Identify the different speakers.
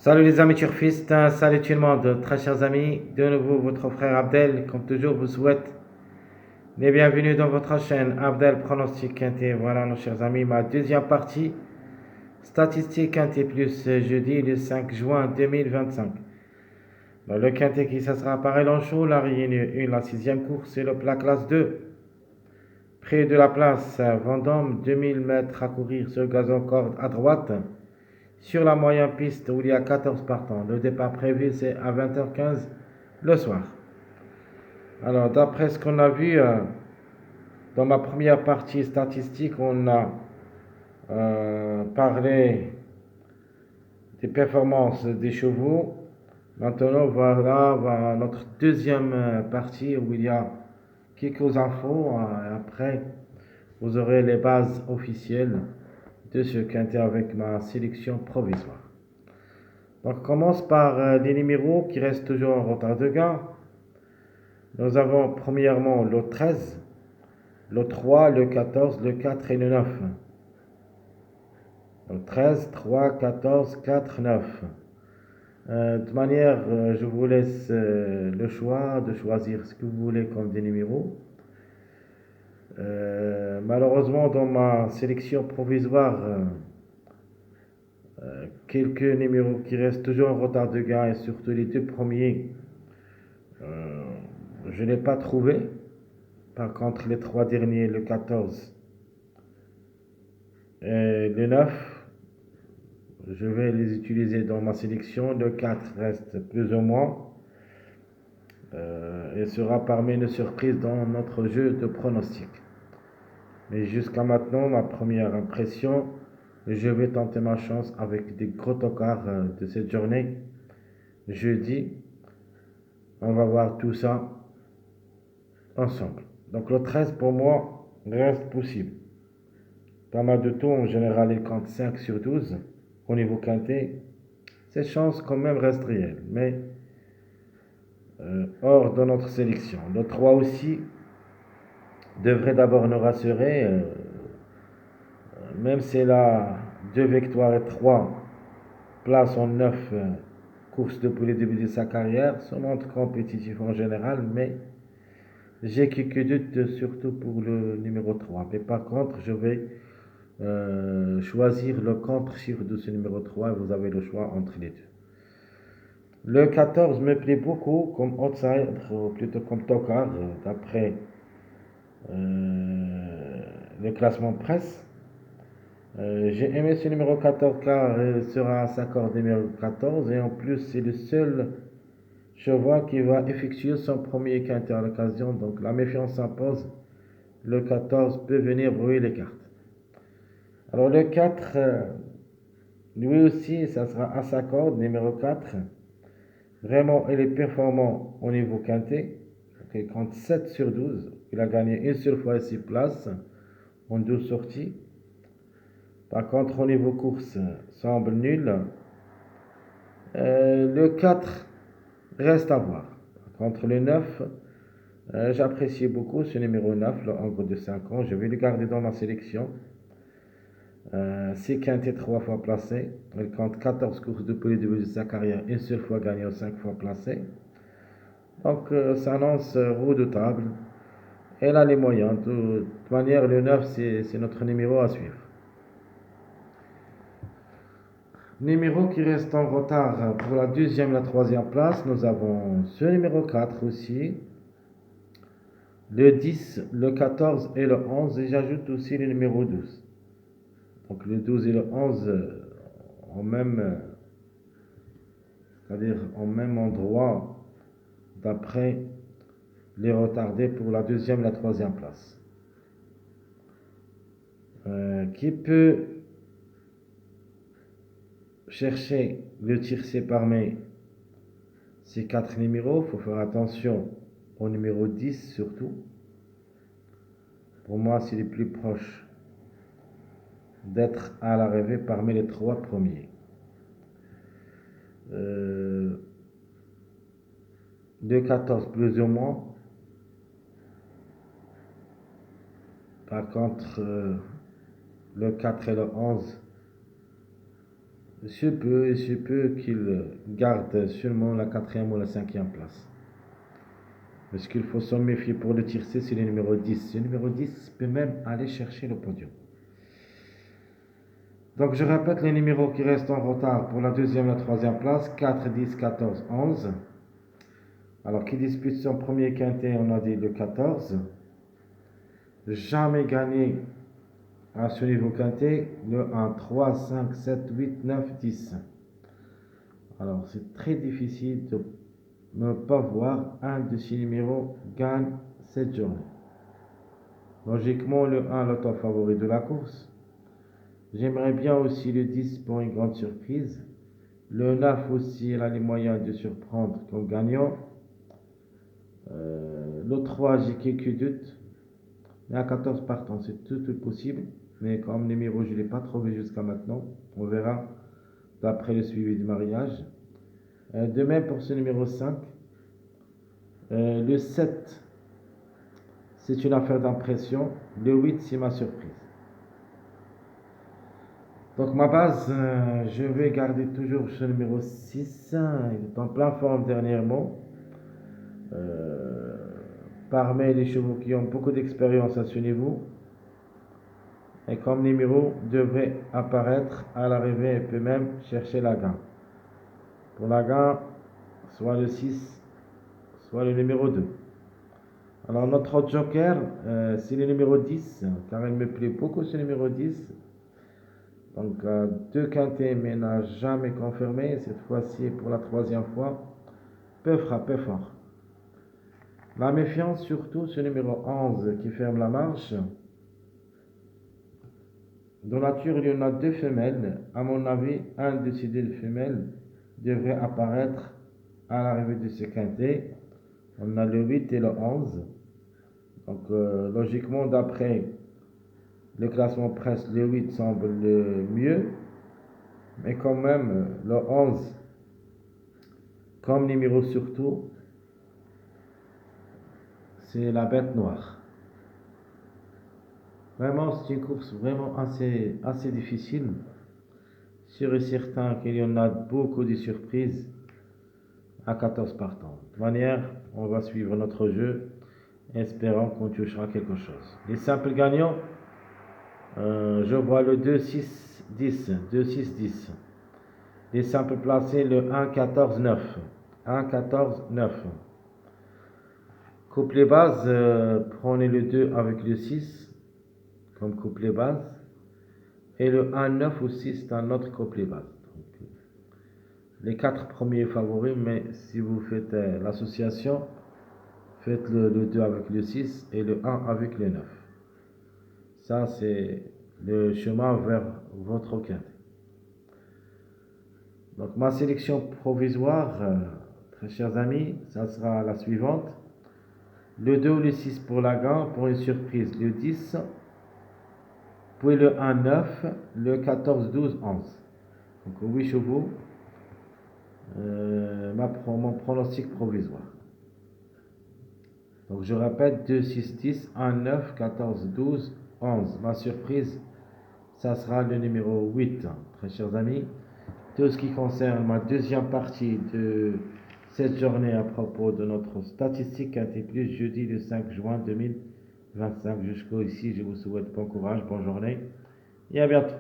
Speaker 1: Salut les amis turfistes, salut tout le monde, très chers amis. De nouveau, votre frère Abdel, comme toujours, vous souhaite les bienvenus dans votre chaîne Abdel Pronostic Quintet. Voilà, nos chers amis, ma deuxième partie, statistique Quintet Plus, jeudi le 5 juin 2025. Dans le Quintet qui ça sera pareil en chaud, la réunion 1, la sixième course et le plat classe 2. Près de la place Vendôme, 2000 mètres à courir sur gazon corde à droite. Sur la moyenne piste où il y a 14 partants. Le départ prévu c'est à 20h15 le soir. Alors d'après ce qu'on a vu dans ma première partie statistique, on a parlé des performances des chevaux. Maintenant voilà notre deuxième partie où il y a quelques infos. Après vous aurez les bases officielles de ce quintet avec ma sélection provisoire. Donc, on commence par les numéros qui restent toujours en retard de gain. Nous avons premièrement le 13, le 3, le 14, le 4 et le 9. Donc 13, 3, 14, 4, 9. De manière, je vous laisse le choix de choisir ce que vous voulez comme des numéros. Malheureusement, dans ma sélection provisoire, quelques numéros qui restent toujours en retard de gain et surtout les deux premiers, je ne l'ai pas trouvé. Par contre, les trois derniers, le 14 et le 9, je vais les utiliser dans ma sélection. Le 4 reste plus ou moins et sera parmi nos surprises dans notre jeu de pronostic. Mais jusqu'à maintenant, ma première impression, je vais tenter ma chance avec des gros tocards de cette journée. Jeudi, on va voir tout ça ensemble. Donc le 13 pour moi reste possible. Pas mal de taux, en général il compte 5 sur 12 au niveau quintet. Ces chances quand même restent réelles, mais hors de notre sélection. Le 3 aussi devrait d'abord nous rassurer, même s'il a 2 victoires et 3 places en 9 courses depuis le début de sa carrière, se montre compétitif en général, mais j'ai quelques doutes surtout pour le numéro 3. Mais par contre, je vais choisir le contre-chiffre de ce numéro 3. Vous avez le choix entre les deux. Le 14 me plaît beaucoup comme outsider, ou plutôt comme tocard, d'après le classement presse. J'ai aimé ce numéro 14 car il sera à sa corde numéro 14 et en plus c'est le seul cheval qui va effectuer son premier quintet à l'occasion, donc la méfiance s'impose. Le 14 peut venir brouiller les cartes. Alors le 4, lui aussi, ça sera à sa corde, numéro 4. Vraiment, il est performant au niveau quintet. Il compte 7 sur 12. Il a gagné une seule fois 6 places en 12 sorties. Par contre, au niveau course, semble nul. Le 4 reste à voir. Contre le 9, j'apprécie beaucoup ce numéro 9, le Hongre de 5 ans. Je vais le garder dans ma sélection. 6 quintés 3 fois placé. Il compte 14 courses depuis le début de sa carrière, une seule fois gagné, 5 fois placé. Donc, ça annonce redoutable. Elle a les moyens. De toute manière, le 9, c'est notre numéro à suivre. Numéro qui reste en retard pour la deuxième et la troisième place, nous avons ce numéro 4 aussi. Le 10, le 14 et le 11. Et j'ajoute aussi le numéro 12. Donc le 12 et le 11 c'est-à-dire en même endroit d'après les retardés pour la deuxième et la troisième place. Qui peut chercher le tiercé parmi ces 4 numéros? Il faut faire attention au numéro 10 surtout. Pour moi, c'est le plus proche d'être à l'arrivée parmi les 3 premiers. Le 14 plus ou moins. Par contre, le 4 et le 11, il se peut qu'il garde seulement la 4e ou la 5e place. Mais ce qu'il faut s'en méfier pour le tiercé, c'est le numéro 10. Le numéro 10 peut même aller chercher le podium. Donc je répète les numéros qui restent en retard pour la 2e et la 3e place, 4, 10, 14, 11. Alors qui dispute son premier quintet, on a dit le 14. Jamais gagné à ce niveau quintet, le 1, 3, 5, 7, 8, 9, 10. Alors c'est très difficile de ne pas voir un de ces numéros gagne cette journée. Logiquement, le 1, l'auto favori de la course. J'aimerais bien aussi le 10 pour une grande surprise. Le 9 aussi, il a les moyens de surprendre comme gagnant. Le 3, j'ai quelques doutes. Mais à 14 partants, c'est tout possible. Mais comme numéro, je ne l'ai pas trouvé jusqu'à maintenant. On verra d'après le suivi du mariage. De même pour ce numéro 5. Le 7, c'est une affaire d'impression. Le 8, c'est ma surprise. Donc ma base, je vais garder toujours ce numéro 6. Il est en pleine forme dernièrement. Parmi les chevaux qui ont beaucoup d'expérience à ce niveau. Et comme numéro devrait apparaître à l'arrivée et peut même chercher la gagne. Pour la gagne, soit le 6, soit le numéro 2. Alors notre joker, c'est le numéro 10, car il me plaît beaucoup ce numéro 10. Donc 2 quintets mais n'a jamais confirmé, cette fois-ci pour la 3e fois, peut frapper fort. La méfiance surtout ce numéro 11 qui ferme la marche. Dans la nature, il y en a 2 femelles. À mon avis, un de ces 2 femelles devrait apparaître à l'arrivée de ce quintet. On a le 8 et le 11. Donc, logiquement, d'après le classement presse, le 8 semble le mieux. Mais quand même, le 11, comme numéro surtout, c'est la bête noire. Vraiment, c'est une course vraiment assez difficile. Sûr et certain qu'il y en a beaucoup de surprises à 14 partants. De toute manière, on va suivre notre jeu, espérant qu'on touchera quelque chose. Les simples gagnants, je vois le 2, 6, 10. 2, 6, 10. Les simples placés, le 1, 14, 9. 1, 14, 9. Couplet base, prenez le 2 avec le 6 comme couplet base. Et le 1, 9 ou 6, c'est un autre couplet base. Donc, les 4 premiers favoris, mais si vous faites l'association, faites le 2 avec le 6 et le 1 avec le 9. Ça, c'est le chemin vers votre quintet. Donc, ma sélection provisoire, très chers amis, ça sera la suivante. Le 2 ou le 6 pour la gagne, pour une surprise, le 10. Puis le 1, 9, le 14, 12, 11. Donc 8 chevaux, mon pronostic provisoire. Donc je répète, 2, 6, 10, 1, 9, 14, 12, 11. Ma surprise, ça sera le numéro 8, très chers amis. Tout ce qui concerne ma deuxième partie de cette journée à propos de notre statistique Quintet Plus, jeudi le 5 juin 2025. Jusqu'au ici, je vous souhaite bon courage, bonne journée et à bientôt.